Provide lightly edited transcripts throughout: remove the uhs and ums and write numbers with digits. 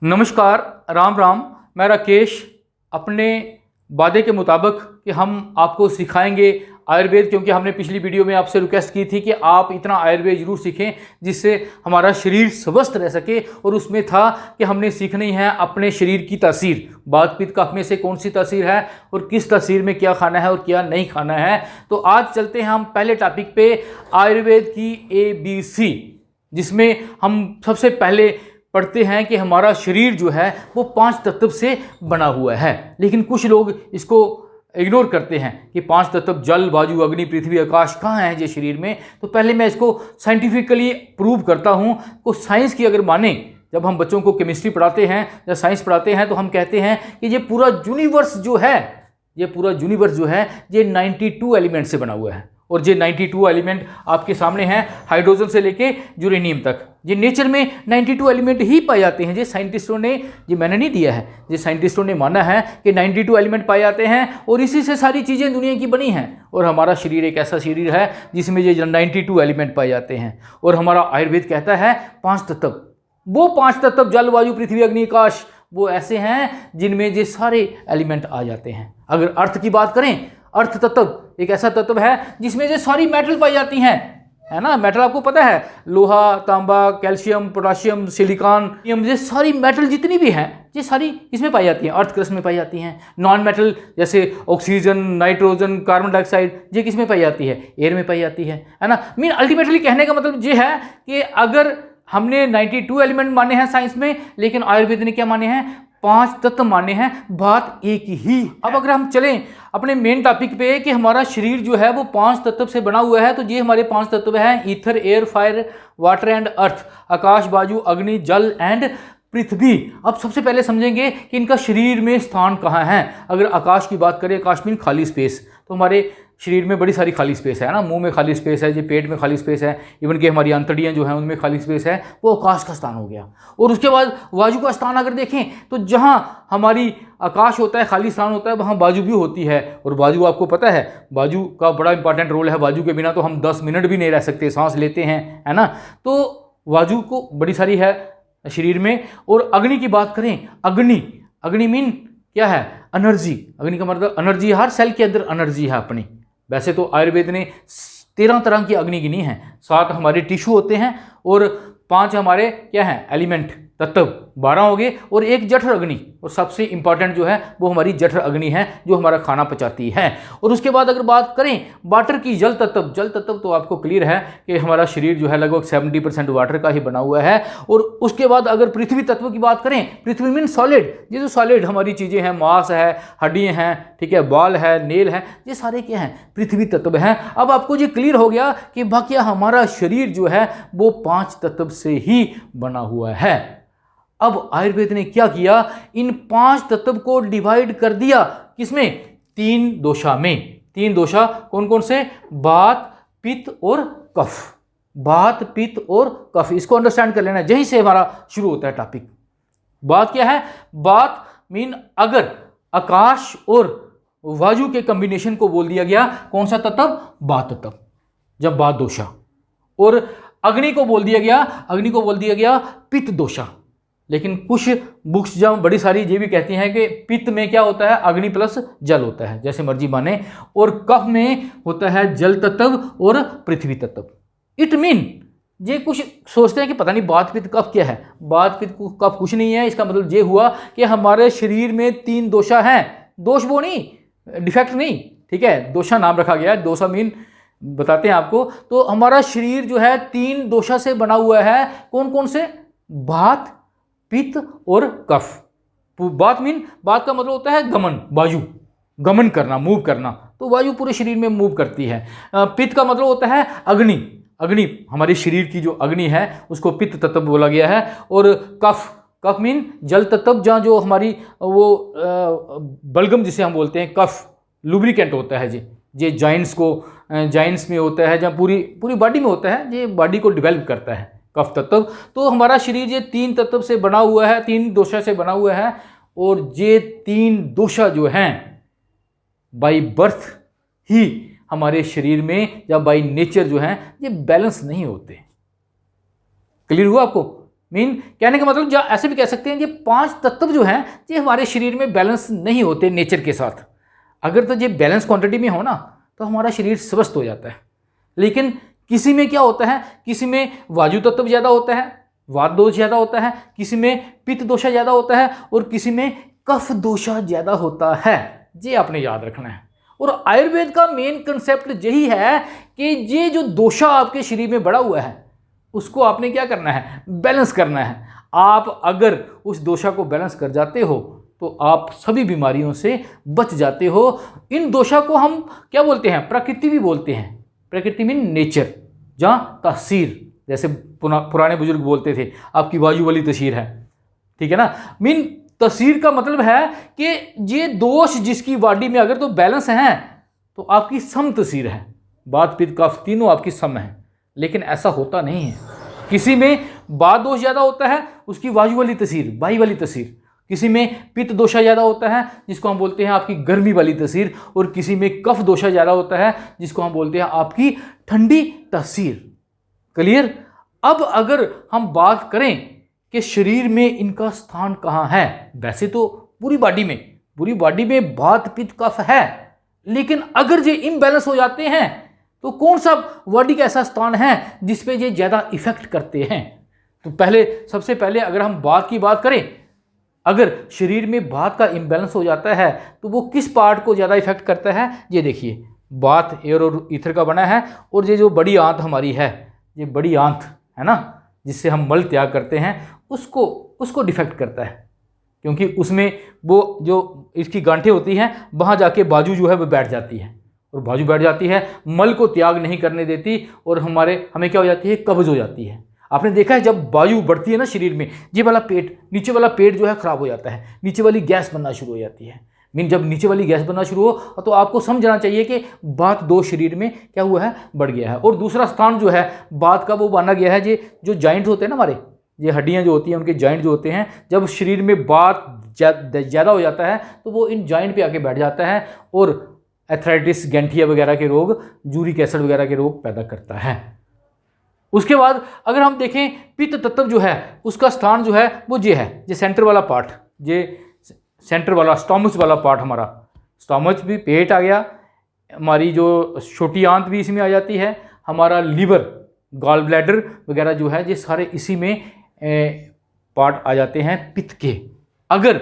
नमस्कार, राम राम। मैं राकेश। अपने वादे के मुताबिक कि हम आपको सिखाएंगे आयुर्वेद, क्योंकि हमने पिछली वीडियो में आपसे रिक्वेस्ट की थी कि आप इतना आयुर्वेद जरूर सीखें जिससे हमारा शरीर स्वस्थ रह सके। और उसमें था कि हमने सीखनी है अपने शरीर की तासीर, वात पित्त कफ में से कौन सी तासीर है और किस तासीर में क्या खाना है और क्या नहीं खाना है। तो आज चलते हैं हम पहले टॉपिक पे, आयुर्वेद की ABC, जिसमें हम सबसे पहले पढ़ते हैं कि हमारा शरीर जो है वो 5 तत्व से बना हुआ है। लेकिन कुछ लोग इसको इग्नोर करते हैं कि 5 तत्व जल, वायु, अग्नि, पृथ्वी, आकाश कहाँ हैं ये शरीर में। तो पहले मैं इसको साइंटिफिकली प्रूव करता हूँ। को साइंस की अगर माने, जब हम बच्चों को केमिस्ट्री पढ़ाते हैं या साइंस पढ़ाते हैं तो हम कहते हैं कि ये पूरा यूनिवर्स जो है, ये 92 एलिमेंट से बना हुआ है। और ये 92 एलिमेंट आपके सामने हैं, हाइड्रोजन से लेके यूरेनियम तक। ये नेचर में 92 एलिमेंट ही पाए जाते हैं। ये साइंटिस्टों ने, ये मैंने नहीं दिया है, ये साइंटिस्टों ने माना है कि 92 एलिमेंट पाए जाते हैं और इसी से सारी चीज़ें दुनिया की बनी हैं। और हमारा शरीर एक ऐसा शरीर है जिसमें ये 92 एलिमेंट पाए जाते हैं। और हमारा आयुर्वेद कहता है 5 तत्व, वो 5 तत्व जल, वायु, पृथ्वी, अग्नि, आकाश, वो ऐसे हैं जिनमें ये सारे एलिमेंट आ जाते हैं। अगर अर्थ की बात करें, अर्थ तत्व एक ऐसा तत्व है जिसमें ये सारी मेटल पाई जाती हैं, है ना। मेटल आपको पता है, लोहा, तांबा, कैल्शियम, पोटाशियम, सिलिकॉन, ये सारी मेटल जितनी भी हैं ये सारी किसमें पाई जाती हैं? अर्थ क्रस्ट में पाई जाती हैं। नॉन मेटल जैसे ऑक्सीजन, नाइट्रोजन, कार्बन डाइऑक्साइड, ये किसमें पाई जाती है? एयर में पाई जाती है ना। मीन अल्टीमेटली कहने का मतलब ये है कि अगर हमने 92 एलिमेंट माने हैं साइंस में, लेकिन आयुर्वेद ने क्या माने हैं? 5 तत्व माने हैं, बात एक ही। अब अगर हम चलें अपने मेन टॉपिक पे कि हमारा शरीर जो है वो 5 तत्व से बना हुआ है, तो ये हमारे 5 तत्व हैं: ether, air, fire, water and earth. आकाश, वायु, अग्नि, जल एंड पृथ्वी। अब सबसे पहले समझेंगे कि इनका शरीर में स्थान कहाँ है। अगर आकाश की बात करें, आकाश मीन खाली स्पेस, तो हमारे शरीर में बड़ी सारी खाली स्पेस है ना। मुंह में खाली स्पेस है, ये पेट में खाली स्पेस है, इवन कि हमारी आंतड़ियाँ जो हैं उनमें खाली स्पेस है, वो आकाश का स्थान हो गया। और उसके बाद वायु का स्थान अगर देखें तो जहाँ हमारी आकाश होता है, खाली स्थान होता है, वहाँ वायु भी होती है। और वायु आपको पता है, वायु का बड़ा इंपॉर्टेंट रोल है। वायु के बिना तो हम 10 मिनट भी नहीं रह सकते, सांस लेते हैं, है ना। तो वायु को बड़ी सारी है शरीर में। और अग्नि की बात करें, अग्नि मीन क्या है? एनर्जी। अग्नि का मतलब एनर्जी, हर सेल के अंदर एनर्जी है अपनी। वैसे तो आयुर्वेद ने 13 तरह की अग्नि गिनी है। 7 हमारे टिश्यू होते हैं और 5 हमारे क्या हैं? एलिमेंट, तत्व, 12 हो गए, और एक जठर अग्नि। और सबसे इंपॉर्टेंट जो है वो हमारी जठर अग्नि है, जो हमारा खाना पचाती है। और उसके बाद अगर बात करें वाटर की, जल तत्व तो आपको क्लियर है कि हमारा शरीर जो है लगभग 70% वाटर का ही बना हुआ है। और उसके बाद अगर पृथ्वी तत्व की बात करें, पृथ्वी मीन सॉलिड। ये जो सॉलिड हमारी चीज़ें हैं, मांस है, हड्डियाँ हैं, ठीक है, बाल है, नेल है, ये सारे क्या हैं? पृथ्वी तत्व हैं। अब आपको ये क्लियर हो गया कि बाकी हमारा शरीर जो है वो 5 तत्व से ही बना हुआ है। अब आयुर्वेद ने क्या किया? इन 5 तत्व को डिवाइड कर दिया, किसमें? 3 दोषा में। 3 दोषा कौन कौन से? वात, पित्त और कफ। वात, पित्त और कफ, इसको अंडरस्टैंड कर लेना। यहीं से हमारा शुरू होता है टॉपिक। बात क्या है? बात मीन अगर आकाश और वायु के कॉम्बिनेशन को बोल दिया गया, कौन सा तत्व? वात तत्व, जब वात दोषा। और अग्नि को बोल दिया गया पित्त दोषा। लेकिन कुछ बुक्स जब बड़ी सारी ये भी कहती हैं कि पित्त में क्या होता है? अग्नि प्लस जल होता है, जैसे मर्जी माने। और कफ में होता है जल तत्व और पृथ्वी तत्व। इट मीन ये कुछ सोचते हैं कि पता नहीं वात पित्त कफ क्या है। वात पित्त कफ कुछ नहीं है। इसका मतलब ये हुआ कि हमारे शरीर में 3 दोषा हैं। दोष वो नहीं, डिफेक्ट नहीं, ठीक है, दोषा नाम रखा गया है। दोषा मीन बताते हैं आपको। तो हमारा शरीर जो है 3 दोषा से बना हुआ है। कौन कौन से? वात, पित्त और कफ। बात का मतलब होता है गमन, वायु गमन करना, मूव करना। तो वायु पूरे शरीर में मूव करती है। पित्त का मतलब होता है अग्नि हमारे शरीर की जो अग्नि है उसको पित्त तत्व बोला गया है। और कफ मीन जल तत्व, जहाँ जो हमारी वो बलगम जिसे हम बोलते हैं, कफ लुब्रिकेंट होता है। ये जॉइंट्स में होता है, जहाँ पूरी बॉडी में होता है, ये बॉडी को डिवेल्प करता है कफ तत्व। तो हमारा शरीर ये 3 तत्व से बना हुआ है, 3 दोषा से बना हुआ है। और ये 3 दोषा जो हैं बाय बर्थ ही हमारे शरीर में या बाय नेचर जो हैं ये बैलेंस नहीं होते। क्लियर हुआ आपको? मीन कहने का मतलब, या ऐसे भी कह सकते हैं, ये 5 तत्व जो हैं ये हमारे शरीर में बैलेंस नहीं होते नेचर के साथ। अगर तो ये बैलेंस क्वांटिटी में हो ना तो हमारा शरीर स्वस्थ हो जाता है। लेकिन किसी में क्या होता है, किसी में वायु तत्व ज़्यादा होता है, वात दोष ज़्यादा होता है, किसी में पित्त दोषा ज़्यादा होता है और किसी में कफ दोषा ज़्यादा होता है। ये आपने याद रखना है। और आयुर्वेद का मेन कंसेप्ट यही है कि ये जो दोषा आपके शरीर में बढ़ा हुआ है उसको आपने क्या करना है, बैलेंस करना है। आप अगर उस दोषा को बैलेंस कर जाते हो तो आप सभी बीमारियों से बच जाते हो। इन दोषा को हम क्या बोलते हैं, प्रकृति भी बोलते हैं। प्रकृति मीन नेचर, जहाँ तासीर, जैसे पुराने बुजुर्ग बोलते थे आपकी वायु वाली तसीर है, ठीक है ना। मीन तसीर का मतलब है कि ये दोष जिसकी बॉडी में अगर तो बैलेंस है तो आपकी सम तसीर है, बात पित्त कफ तीनों आपकी सम है। लेकिन ऐसा होता नहीं है। किसी में बात दोष ज़्यादा होता है, उसकी वायु वाली तसीर, वायु वाली तसीर। किसी में पित्त दोषा ज़्यादा होता है जिसको हम बोलते हैं आपकी गर्मी वाली तसीर, और किसी में कफ दोषा ज़्यादा होता है जिसको हम बोलते हैं आपकी ठंडी तसीर। क्लियर। अब अगर हम बात करें कि शरीर में इनका स्थान कहाँ है, वैसे तो पूरी बॉडी में बात पित्त कफ है, लेकिन अगर ये इम्बैलेंस हो जाते हैं तो कौन सा बॉडी का ऐसा स्थान है जिस पे ये ज़्यादा इफेक्ट करते हैं। तो सबसे पहले अगर हम बात की बात करें, अगर शरीर में बात का इम्बैलेंस हो जाता है तो वो किस पार्ट को ज़्यादा इफेक्ट करता है। ये देखिए, बात एयर और ईथर का बना है, और ये जो बड़ी आंत हमारी है, ये बड़ी आंत है ना, जिससे हम मल त्याग करते हैं, उसको डिफेक्ट करता है, क्योंकि उसमें वो जो इसकी गांठें होती हैं वहाँ जाके बाजू जो है वो बैठ जाती है, और बाजू बैठ जाती है, मल को त्याग नहीं करने देती, और हमें क्या हो जाती है, कब्ज हो जाती है। आपने देखा है जब वायु बढ़ती है ना शरीर में, ये वाला पेट, नीचे वाला पेट जो है खराब हो जाता है, नीचे वाली गैस बनना शुरू हो जाती है। मीन जब नीचे वाली गैस बनना शुरू हो तो आपको समझना चाहिए कि बात दो शरीर में क्या हुआ है, बढ़ गया है। और दूसरा स्थान जो है बात का वो माना गया है, ये जो जॉइंट होते हैं ना हमारे, ये हड्डियां जो होती हैं उनके जॉइंट जो होते हैं, जब शरीर में बात ज़्यादा हो जाता है तो वो इन जॉइंट पे आके बैठ जाता है और एथराइटिस, गैंठिया वगैरह के रोग, यूरिक एसिड वगैरह के रोग पैदा करता है। उसके बाद अगर हम देखें पित्त तत्व जो है उसका स्थान जो है वो ये है, ये सेंटर वाला पार्ट, ये सेंटर वाला स्टोमच वाला पार्ट, हमारा स्टोमच भी पेट आ गया, हमारी जो छोटी आंत भी इसमें आ जाती है, हमारा लीवर, गॉल ब्लैडर वगैरह जो है ये सारे इसी में पार्ट आ जाते हैं पित्त के। अगर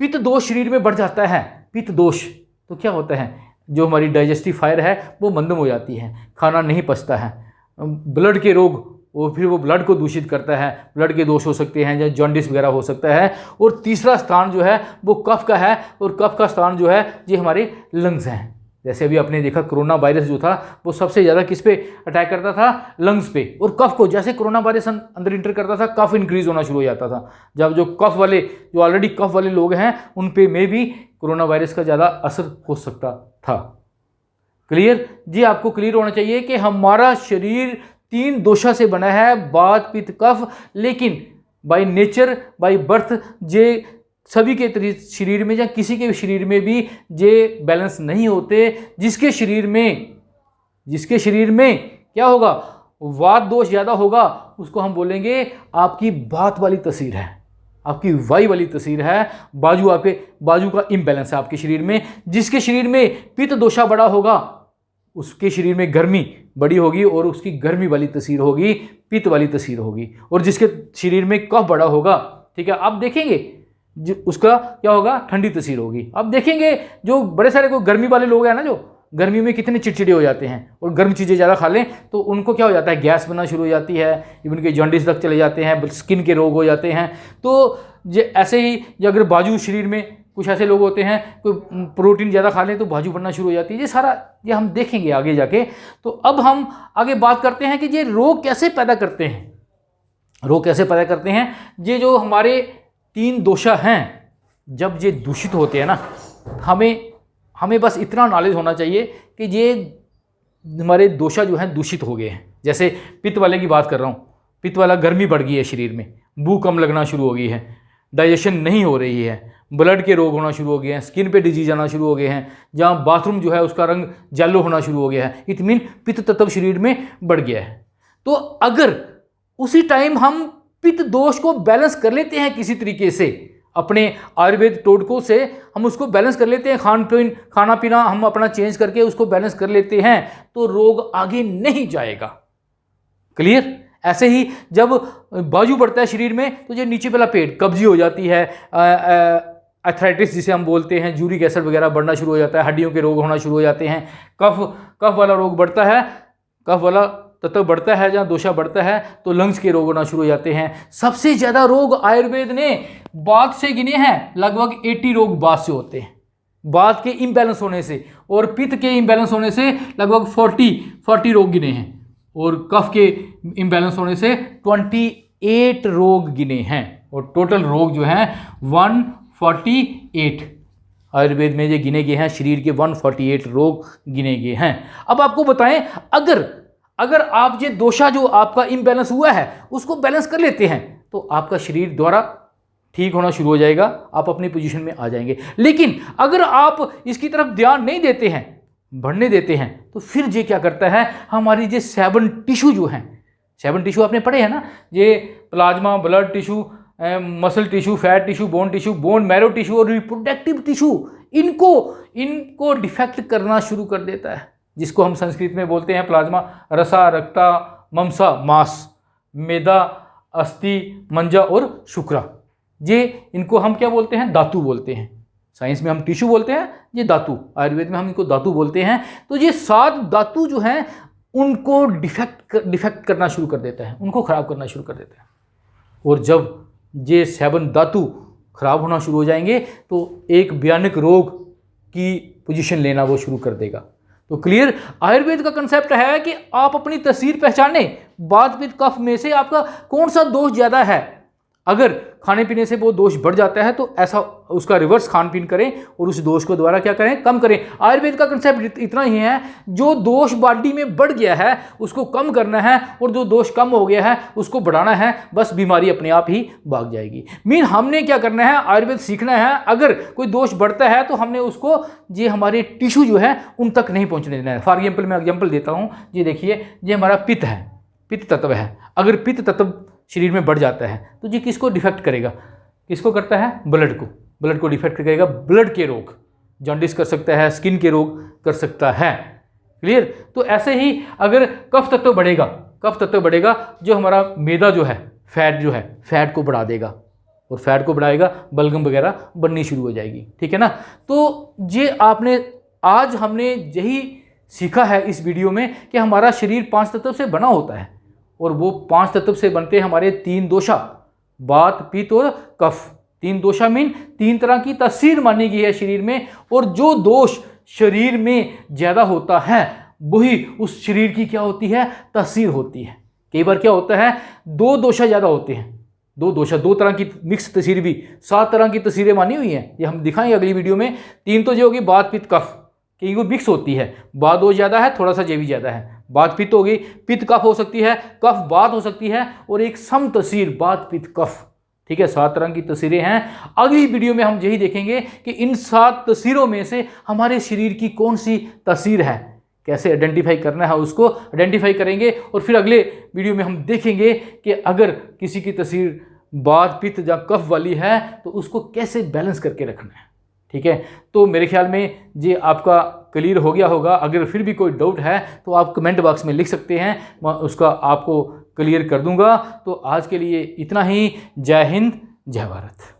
पित्त दोष शरीर में बढ़ जाता है, पित्त दोष, तो क्या होता है, जो हमारी डाइजेस्टिव फायर है वो मंदम हो जाती है, खाना नहीं पचता है, ब्लड के रोग, और फिर वो ब्लड को दूषित करता है, ब्लड के दोष हो सकते हैं या जॉन्डिस वगैरह हो सकता है। और तीसरा स्थान जो है वो कफ का है, और कफ का स्थान जो है ये हमारे लंग्स हैं। जैसे अभी आपने देखा कोरोना वायरस जो था वो सबसे ज़्यादा किस पे अटैक करता था, लंग्स पे, और कफ को। जैसे कोरोना वायरस अंदर इंटर करता था कफ इंक्रीज होना शुरू हो जाता था। जब जो ऑलरेडी कफ वाले लोग हैं उन पे में भी कोरोना वायरस का ज़्यादा असर हो सकता था। क्लियर जी, आपको क्लियर होना चाहिए कि हमारा शरीर 3 दोषा से बना है, बात पित्त कफ, लेकिन बाय नेचर, बाय बर्थ जे सभी के शरीर में या किसी के शरीर में भी ये बैलेंस नहीं होते। जिसके शरीर में क्या होगा, वात दोष ज़्यादा होगा, उसको हम बोलेंगे आपकी बात वाली तसीर है, आपकी वाई वाली तसीर है, बाजू का इम्बैलेंस है आपके शरीर में। जिसके शरीर में पित्त दोषा बड़ा होगा उसके शरीर में गर्मी बड़ी होगी और उसकी गर्मी वाली तसीर होगी, पित्त वाली तसीर होगी। और जिसके शरीर में कफ बड़ा होगा, ठीक है, आप देखेंगे उसका क्या होगा, ठंडी तसीर होगी। अब देखेंगे जो बड़े सारे कोई गर्मी वाले लोग हैं ना, जो गर्मी में कितने चिड़चिड़े हो जाते हैं और गर्म चीज़ें ज़्यादा खा लें तो उनको क्या हो जाता है, गैस बनना शुरू हो जाती है, इवन के जॉन्डिस तक चले जाते हैं, स्किन के रोग हो जाते हैं। तो ऐसे ही अगर बाजू शरीर में कुछ ऐसे लोग होते हैं, कोई प्रोटीन ज़्यादा खा लें तो बाजू बनना शुरू हो जाती है। ये हम देखेंगे आगे जाके। तो अब हम आगे बात करते हैं कि ये रोग कैसे पैदा करते हैं। ये जो हमारे 3 दोषा हैं, जब ये दूषित होते हैं ना, हमें बस इतना नॉलेज होना चाहिए कि ये हमारे दोषा जो हैं दूषित हो गए हैं। जैसे पित्त वाले की बात कर रहा हूँ, पित्त वाला गर्मी बढ़ गई है शरीर में, भूख कम लगना शुरू हो गई है, डाइजेशन नहीं हो रही है, ब्लड के रोग होना शुरू हो गए हैं, स्किन पे डिजीज आना शुरू हो गए हैं, जहाँ बाथरूम जो है उसका रंग येलो होना शुरू हो गया है, इट मीन पित्त तत्व शरीर में बढ़ गया है। तो अगर उसी टाइम हम पित्त दोष को बैलेंस कर लेते हैं किसी तरीके से, अपने आयुर्वेद टोटकों से हम उसको बैलेंस कर लेते हैं, खाना पीना हम अपना चेंज करके उसको बैलेंस कर लेते हैं, तो रोग आगे नहीं जाएगा। क्लियर? ऐसे ही जब बाजू बढ़ता है शरीर में तो जो नीचे वाला पेट, कब्जी हो जाती है, आर्थराइटिस जिसे हम बोलते हैं, यूरिक एसिड वगैरह बढ़ना शुरू हो जाता है, हड्डियों के रोग होना शुरू हो जाते हैं, कफ वाला रोग बढ़ता है, कफ वाला तत्व बढ़ता है, जहाँ दोषा बढ़ता है तो लंग्स के रोग होना शुरू हो जाते हैं। सबसे ज़्यादा रोग आयुर्वेद ने बात से गिने हैं, लगभग 80 रोग बात से होते हैं, बात के इम्बैलेंस होने से, और पित्त के इम्बैलेंस होने से लगभग 40 रोग गिने हैं, और कफ के इम्बैलेंस होने से 28 रोग गिने हैं, और टोटल रोग जो हैं 148 आयुर्वेद में जो गिने गए हैं, शरीर के 148 रोग गिने गए हैं। अब आपको बताएं, अगर आप ये दोषा जो आपका इम्बैलेंस हुआ है उसको बैलेंस कर लेते हैं तो आपका शरीर द्वारा ठीक होना शुरू हो जाएगा, आप अपनी पोजीशन में आ जाएंगे। लेकिन अगर आप इसकी तरफ ध्यान नहीं देते हैं, बढ़ने देते हैं, तो फिर ये क्या करता है, हमारी ये 7 टिश्यू जो हैं, 7 टिश्यू आपने पढ़े हैं ना, ये plasma, blood tissue, muscle tissue, fat tissue, bone marrow tissue और रिप्रोडक्टिव टिश्यू, इनको डिफेक्ट करना शुरू कर देता है, जिसको हम संस्कृत में बोलते हैं प्लाज्मा, रसा, रक्ता, ममसा, मांस, मेदा, अस्थि, मंजा और शुक्रा। ये इनको हम क्या बोलते हैं, धातु बोलते हैं। साइंस में हम टिश्यू बोलते हैं, ये धातु, आयुर्वेद में हम इनको धातु बोलते हैं। तो ये 7 धातु जो हैं उनको डिफेक्ट करना शुरू कर देता है, उनको खराब करना शुरू कर देता है। और जब ये 7 धातु खराब होना शुरू हो जाएंगे तो एक भयानक रोग की पोजीशन लेना वो शुरू कर देगा। तो क्लियर, आयुर्वेद का कंसेप्ट है कि आप अपनी तस्वीर पहचाने, वात पित्त कफ में से आपका कौन सा दोष ज़्यादा है। अगर खाने पीने से वो दोष बढ़ जाता है तो ऐसा उसका रिवर्स खान पीन करें और उस दोष को द्वारा क्या करें, कम करें। आयुर्वेद का कंसेप्ट इतना ही है, जो दोष बॉडी में बढ़ गया है उसको कम करना है, और जो दोष कम हो गया है उसको बढ़ाना है, बस बीमारी अपने आप ही भाग जाएगी। हमने क्या करना है, आयुर्वेद सीखना है। अगर कोई दोष बढ़ता है तो हमने उसको, ये हमारे टिश्यू जो है उन तक नहीं पहुँचने देना है। फॉर एग्जाम्पल मैं एग्जाम्पल देता हूँ, ये देखिए, ये हमारा पित्त है, पित्त तत्व है। अगर पित्त तत्व शरीर में बढ़ जाता है तो ये किसको डिफेक्ट करेगा, किसको करता है, ब्लड को डिफेक्ट करेगा। ब्लड के रोग, जॉन्डिस कर सकता है, स्किन के रोग कर सकता है। क्लियर? तो ऐसे ही अगर कफ तत्व बढ़ेगा, जो हमारा मैदा जो है, फैट को बढ़ा देगा, और फैट को बढ़ाएगा, बलगम वगैरह बननी शुरू हो जाएगी। ठीक है ना? तो ये आज हमने यही सीखा है इस वीडियो में कि हमारा शरीर 5 तत्व से बना होता है, और वो 5 तत्व से बनते हैं हमारे 3 दोषा, वात, पित्त और कफ। 3 दोषा मीन 3 तरह की तासीर मानी गई है शरीर में, और जो दोष शरीर में ज़्यादा होता है वही उस शरीर की क्या होती है, तासीर होती है। कई बार क्या होता है, 2 दोषा ज़्यादा होते हैं, 2 तरह की मिक्स तस्वीर भी, 7 तरह की तस्वीरें मानी हुई हैं, ये हम दिखाएंगे अगली वीडियो में। 3 तो जो होगी वात, पित्त, कफ, कहीं वो मिक्स होती है, वात दोष ज़्यादा है, थोड़ा सा जे भी ज़्यादा है, वात पित्त होगी, पित्त कफ हो सकती है, कफ वात हो सकती है, और एक सम तस्वीर वात पित्त कफ। ठीक है, 7 तरह की तस्वीरें हैं। अगली वीडियो में हम यही देखेंगे कि इन 7 तस्वीरों में से हमारे शरीर की कौन सी तस्वीर है, कैसे आइडेंटिफाई करना है, उसको आइडेंटिफाई करेंगे। और फिर अगले वीडियो में हम देखेंगे कि अगर किसी की तस्वीर वात पित्त या कफ वाली है तो उसको कैसे बैलेंस करके रखना है। ठीक है, तो मेरे ख्याल में ये आपका क्लियर हो गया होगा। अगर फिर भी कोई डाउट है तो आप कमेंट बॉक्स में लिख सकते हैं, मैं उसका आपको क्लियर कर दूंगा। तो आज के लिए इतना ही। जय हिंद, जय भारत।